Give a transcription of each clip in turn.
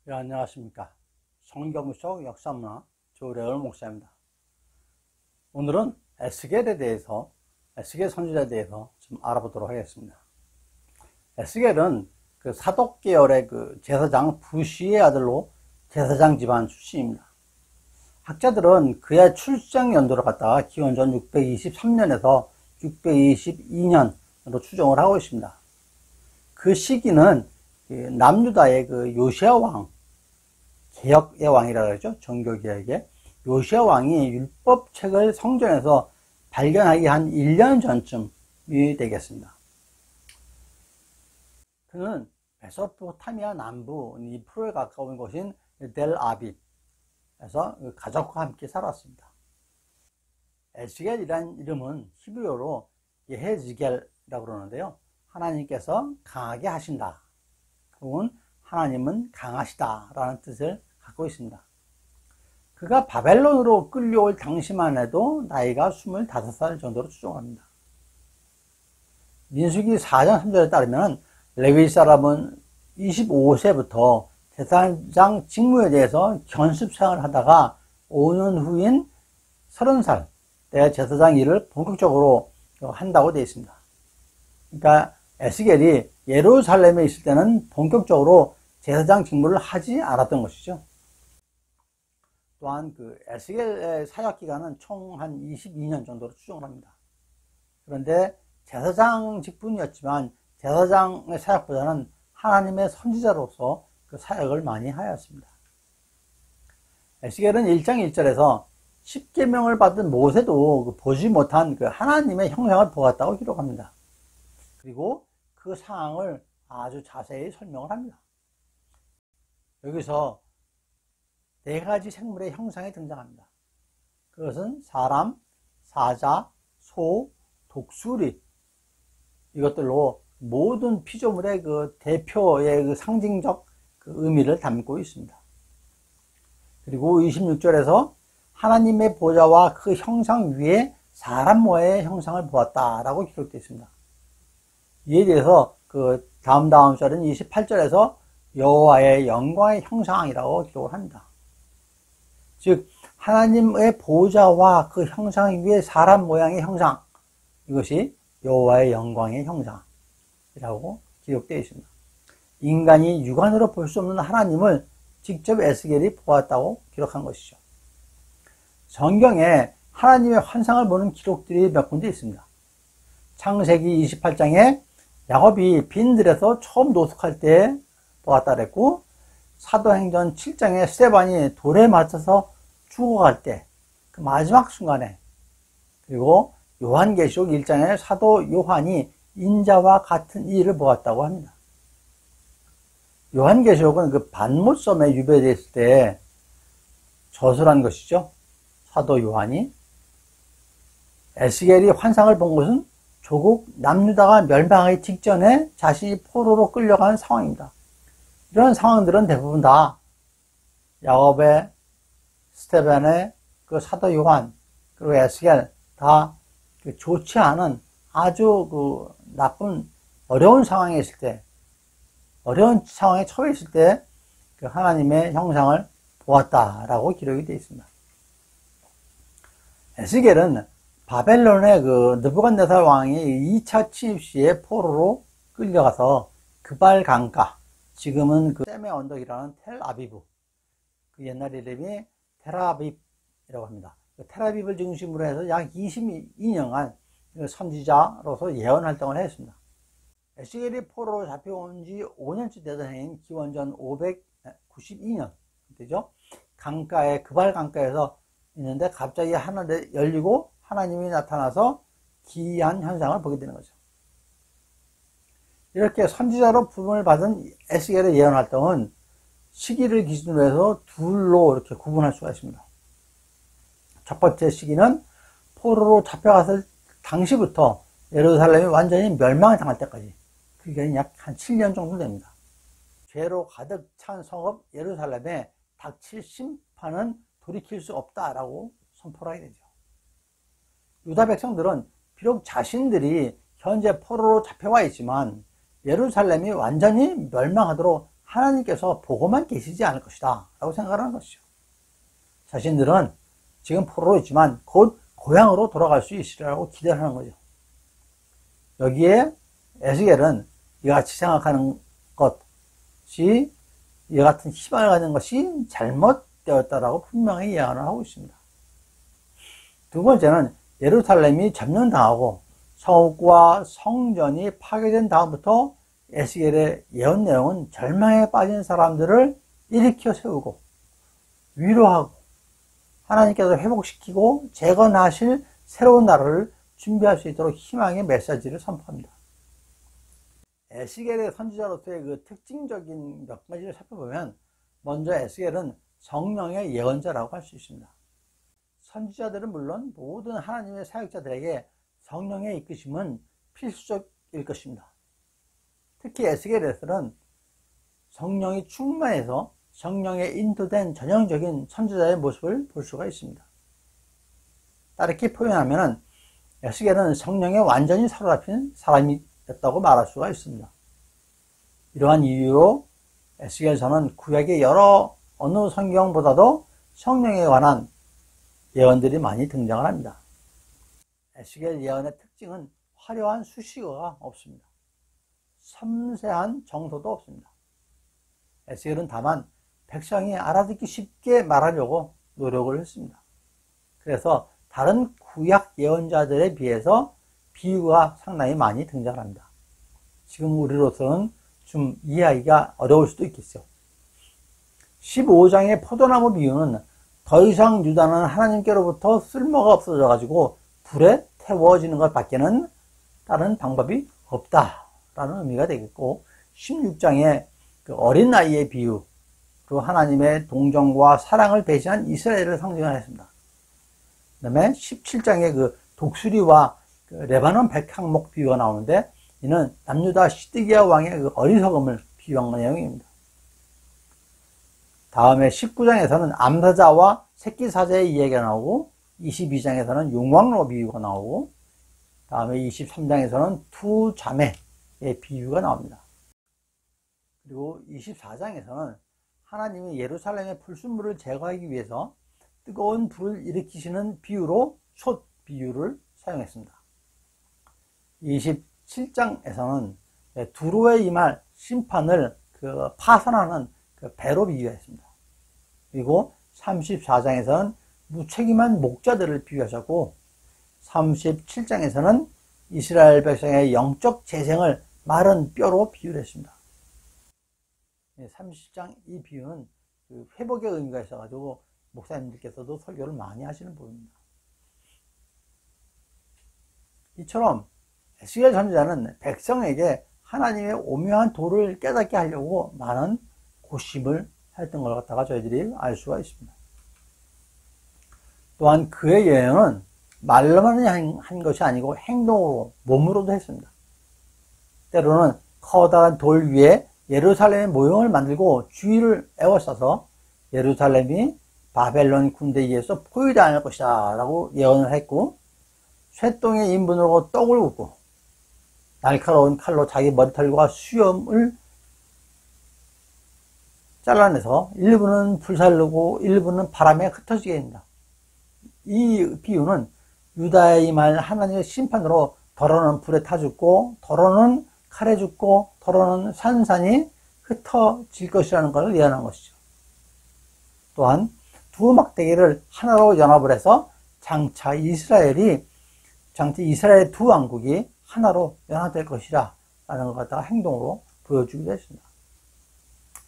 네, 안녕하십니까. 성경 속 역사문화 조래열 목사입니다. 오늘은 에스겔에 대해서, 에스겔 선지자에 대해서 좀 알아보도록 하겠습니다. 에스겔은 그 사독 계열의 그 제사장 부시의 아들로 제사장 집안 출신입니다. 학자들은 그의 출생 연도를 갖다가 기원전 623년에서 622년으로 추정을 하고 있습니다. 그 시기는 남유다의 그 요시야 왕, 개혁의 왕이라고 하죠. 종교개혁의 요시야 왕이 율법책을 성전에서 발견하기 한 1년 전쯤이 되겠습니다. 그는 메소포타미아 남부 니프로에 가까운 곳인 델아빕에서 가족과 함께 살았습니다. 에스겔이라는 이름은 히브리어로 예헤즈겔이라고 그러는데요. 하나님께서 강하게 하신다, 혹은 하나님은 강하시다라는 뜻을 갖고 있습니다. 그가 바벨론으로 끌려올 당시만 해도 나이가 25살 정도로 추정합니다. 민수기 4장 3절에 따르면 레위 사람은 25세부터 제사장 직무에 대해서 견습 생활을 하다가 5년 후인 30살 때 제사장 일을 본격적으로 한다고 되어 있습니다. 그러니까 에스겔이 예루살렘에 있을 때는 본격적으로 제사장 직무를 하지 않았던 것이죠. 또한 그 에스겔의 사역 기간은 총 한 22년 정도로 추정을 합니다. 그런데 제사장 직분이었지만 제사장의 사역보다는 하나님의 선지자로서 그 사역을 많이 하였습니다. 에스겔은 1장 1절에서 10계명을 받은 모세도 보지 못한 그 하나님의 형상을 보았다고 기록합니다. 그리고 그 상황을 아주 자세히 설명을 합니다. 여기서 4가지 생물의 형상이 등장합니다. 그것은 사람, 사자, 소, 독수리, 이것들로 모든 피조물의 그 대표의 그 상징적 그 의미를 담고 있습니다. 그리고 26절에서 하나님의 보좌와 그 형상 위에 사람 모양의 형상을 보았다라고 기록되어 있습니다. 이에 대해서 그 다음 절은 28절에서 여호와의 영광의 형상이라고 기록을 합니다. 즉 하나님의 보좌와 그 형상 위에 사람 모양의 형상, 이것이 여호와의 영광의 형상이라고 기록되어 있습니다. 인간이 육안으로 볼 수 없는 하나님을 직접 에스겔이 보았다고 기록한 것이죠. 성경에 하나님의 환상을 보는 기록들이 몇 군데 있습니다. 창세기 28장에 야곱이 빈들에서 처음 노숙할 때 보았다 그랬고, 사도행전 7장에 스데반이 돌에 맞춰서 죽어갈 때 그 마지막 순간에, 그리고 요한계시록 1장에 사도 요한이 인자와 같은 일을 보았다고 합니다. 요한계시록은 그 반모섬에 유배되었을 때 저술한 것이죠. 사도 요한이. 에스겔이 환상을 본 것은 조국 남유다가 멸망하기 직전에 자신이 포로로 끌려간 상황입니다. 이런 상황들은 대부분 다 야곱의, 스데반의, 그 사도 요한, 그리고 에스겔 다 좋지 않은 아주 그 나쁜 어려운 상황에 있을 때, 어려운 상황에 처해 있을 때 그 하나님의 형상을 보았다라고 기록이 되어 있습니다. 에스겔은 바벨론의 그 느부갓네살 왕이 2차 침입 시에 포로로 끌려가서 그발 강가, 지금은 그 셈의 언덕이라는 텔아비브, 그 옛날 이름이 텔아빕이라고 합니다. 그 텔아비브를 중심으로 해서 약 22년간 선지자로서 예언 활동을 했습니다. 에스겔이 포로로 잡혀온 지 5년째 되던 해인 기원전 592년 되죠. 강가에, 그발 강가에서 있는데 갑자기 하늘이 열리고 하나님이 나타나서 기이한 현상을 보게 되는 거죠. 이렇게 선지자로 부름을 받은 에스겔의 예언 활동은 시기를 기준으로 해서 둘로 이렇게 구분할 수가 있습니다. 첫 번째 시기는 포로로 잡혀갔을 당시부터 예루살렘이 완전히 멸망을 당할 때까지, 그게 약 한 7년 정도 됩니다. 죄로 가득 찬 성읍 예루살렘에 닥칠 심판은 돌이킬 수 없다라고 선포를 하게 되죠. 유다 백성들은 비록 자신들이 현재 포로로 잡혀와 있지만 예루살렘이 완전히 멸망하도록 하나님께서 보고만 계시지 않을 것이다 라고 생각하는 것이죠. 자신들은 지금 포로로 있지만 곧 고향으로 돌아갈 수 있으리라고 기대하는 거죠. 여기에 에스겔은 이와 같이 생각하는 것이, 이와 같은 희망을 가진 것이 잘못되었다라고 분명히 예언을 하고 있습니다. 두 번째는 예루살렘이 점령당하고 성읍과 성전이 파괴된 다음부터 에스겔의 예언 내용은 절망에 빠진 사람들을 일으켜 세우고 위로하고 하나님께서 회복시키고 재건하실 새로운 나라를 준비할 수 있도록 희망의 메시지를 선포합니다. 에스겔의 선지자로서의 그 특징적인 몇 가지를 살펴보면, 먼저 에스겔은 성령의 예언자라고 할 수 있습니다. 선지자들은 물론 모든 하나님의 사역자들에게 성령의 이끄심은 필수적일 것입니다. 특히 에스겔에서는 성령이 충만해서 성령에 인도된 전형적인 선지자의 모습을 볼 수가 있습니다. 다르게 표현하면 에스겔은 성령에 완전히 사로잡힌 사람이었다고 말할 수가 있습니다. 이러한 이유로 에스겔서는 구약의 어느 성경보다도 성령에 관한 예언들이 많이 등장을 합니다. 에스겔 예언의 특징은 화려한 수식어가 없습니다. 섬세한 정서도 없습니다. 에스겔은 다만 백성이 알아듣기 쉽게 말하려고 노력을 했습니다. 그래서 다른 구약 예언자들에 비해서 비유가 상당히 많이 등장합니다. 지금 우리로서는 좀 이해하기가 어려울 수도 있겠죠. 15장의 포도나무 비유는 더 이상 유다는 하나님께로부터 쓸모가 없어져 가지고 불에 태워지는 것 밖에는 다른 방법이 없다라는 의미가 되겠고, 16장의 그 어린 아이의 비유로 하나님의 동정과 사랑을 배신한 이스라엘을 상징하였습니다. 그 다음에 17장의 그 독수리와 그 레바논 백향목 비유가 나오는데, 이는 남유다 시드기야 왕의 그 어리석음을 비유한 내용입니다. 다음에 19장에서는 암사자와 새끼사자의 이야기가 나오고, 22장에서는 용광로 비유가 나오고, 다음에 23장에서는 두 자매의 비유가 나옵니다. 그리고 24장에서는 하나님이 예루살렘의 불순물을 제거하기 위해서 뜨거운 불을 일으키시는 비유로 솥 비유를 사용했습니다. 27장에서는 두로에 임할 심판을 파선하는 배로 비유했습니다. 그리고 34장에서는 무책임한 목자들을 비유하셨고, 37장에서는 이스라엘 백성의 영적 재생을 마른 뼈로 비유를 했습니다. 30장 이 비유는 회복의 의미가 있어가지고 목사님들께서도 설교를 많이 하시는 부분입니다. 이처럼 에스겔 선지자는 백성에게 하나님의 오묘한 도를 깨닫게 하려고 많은 고심을 했던 걸 갖다가 저희들이 알 수가 있습니다. 또한 그의 예언은 말로만 한 것이 아니고 행동으로, 몸으로도 했습니다. 때로는 커다란 돌 위에 예루살렘의 모형을 만들고 주위를 에워싸서 예루살렘이 바벨론 군대에 의해서 포위당할 것이다 라고 예언을 했고, 쇠똥의 인분으로 떡을 굽고 날카로운 칼로 자기 머리털과 수염을 잘라내서 일부는 불살르고 일부는 바람에 흩어지게 됩니다. 이 비유는 유다에 임할 하나님의 심판으로 더러는 불에 타 죽고 더러는 칼에 죽고 더러는 산산이 흩어질 것이라는 것을 예언한 것이죠. 또한 두 막대기를 하나로 연합을 해서 장차 이스라엘의 두 왕국이 하나로 연합될 것이라 라는 것 갖다가 행동으로 보여주기도 했습니다.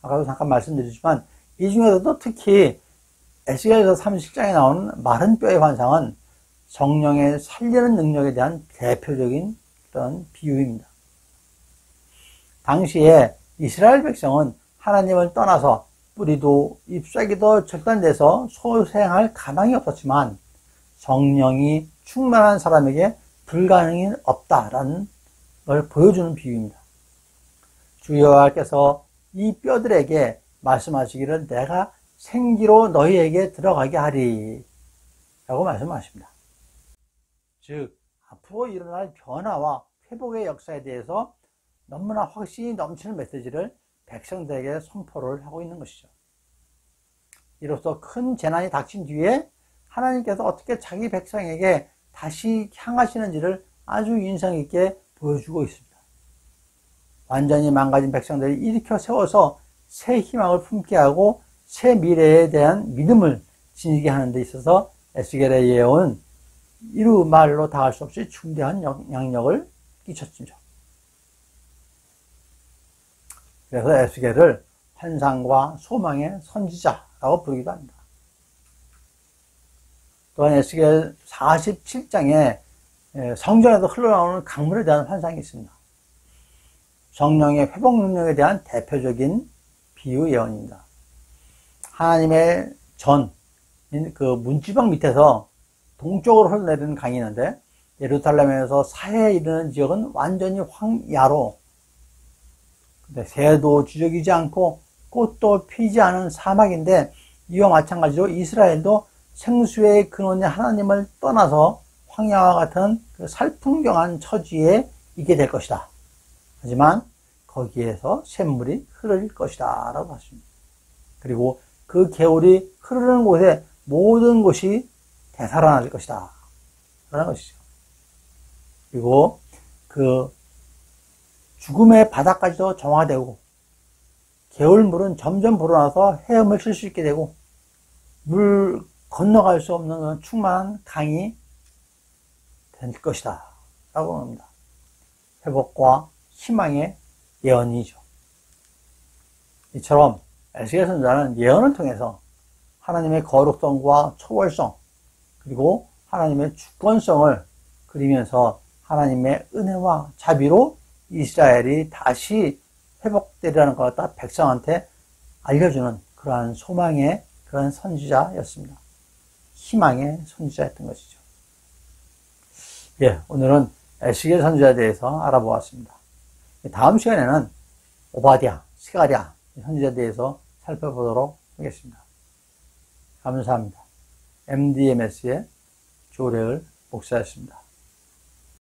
아까도 잠깐 말씀드렸지만 이 중에서도 특히 에스겔서 30장에 나오는 마른 뼈의 환상은 성령의 살리는 능력에 대한 대표적인 그런 비유입니다. 당시에 이스라엘 백성은 하나님을 떠나서 뿌리도 잎사귀도 절단돼서 소생할 가망이 없었지만 성령이 충만한 사람에게 불가능이 없다라는 걸 보여주는 비유입니다. 주 여호와께서 이 뼈들에게 말씀하시기를 내가 생기로 너희에게 들어가게 하리 라고 말씀하십니다. 즉 앞으로 일어날 변화와 회복의 역사에 대해서 너무나 확신이 넘치는 메시지를 백성들에게 선포를 하고 있는 것이죠. 이로써 큰 재난이 닥친 뒤에 하나님께서 어떻게 자기 백성에게 다시 향하시는지를 아주 인상 있게 보여주고 있습니다. 완전히 망가진 백성들을 일으켜 세워서 새 희망을 품게 하고 새 미래에 대한 믿음을 지니게 하는 데 있어서 에스겔의 예언은 이루 말로 다 할 수 없이 중대한 영향력을 끼쳤죠. 그래서 에스겔을 환상과 소망의 선지자라고 부르기도 합니다. 또한 에스겔 47장에 성전에서 흘러나오는 강물에 대한 환상이 있습니다. 성령의 회복 능력에 대한 대표적인 비유 예언입니다. 하나님의 그 문지방 밑에서 동쪽으로 흘러내리는 강이 있는데 예루살렘에서 사해에 이르는 지역은 완전히 황야로 새도 주저기지 않고 꽃도 피지 않은 사막인데 이와 마찬가지로 이스라엘도 생수의 근원인 하나님을 떠나서 황야와 같은 그 살풍경한 처지에 있게 될 것이다. 하지만 거기에서 샘물이 흐를 것이다 라고 하십니다. 그리고 그 개울이 흐르는 곳에 모든 곳이 되살아날 것이다 라는 것이죠. 그리고 그 죽음의 바다까지도 정화되고 개울물은 점점 불어나서 헤엄을 칠 수 있게 되고 물 건너갈 수 없는 그런 충만한 강이 될 것이다 라고 합니다. 회복과 희망의 예언이죠. 이처럼 에스겔 선지자는 예언을 통해서 하나님의 거룩성과 초월성 그리고 하나님의 주권성을 그리면서 하나님의 은혜와 자비로 이스라엘이 다시 회복되리라는 것 갖다 백성한테 알려주는 그러한 소망의 그런 선지자였습니다. 희망의 선지자였던 것이죠. 예, 오늘은 에스겔 선지자에 대해서 알아보았습니다. 다음 시간에는 오바댜, 스가랴 선지자에 대해서 살펴보도록 하겠습니다. 감사합니다. MDMS의 조례을 목사였습니다.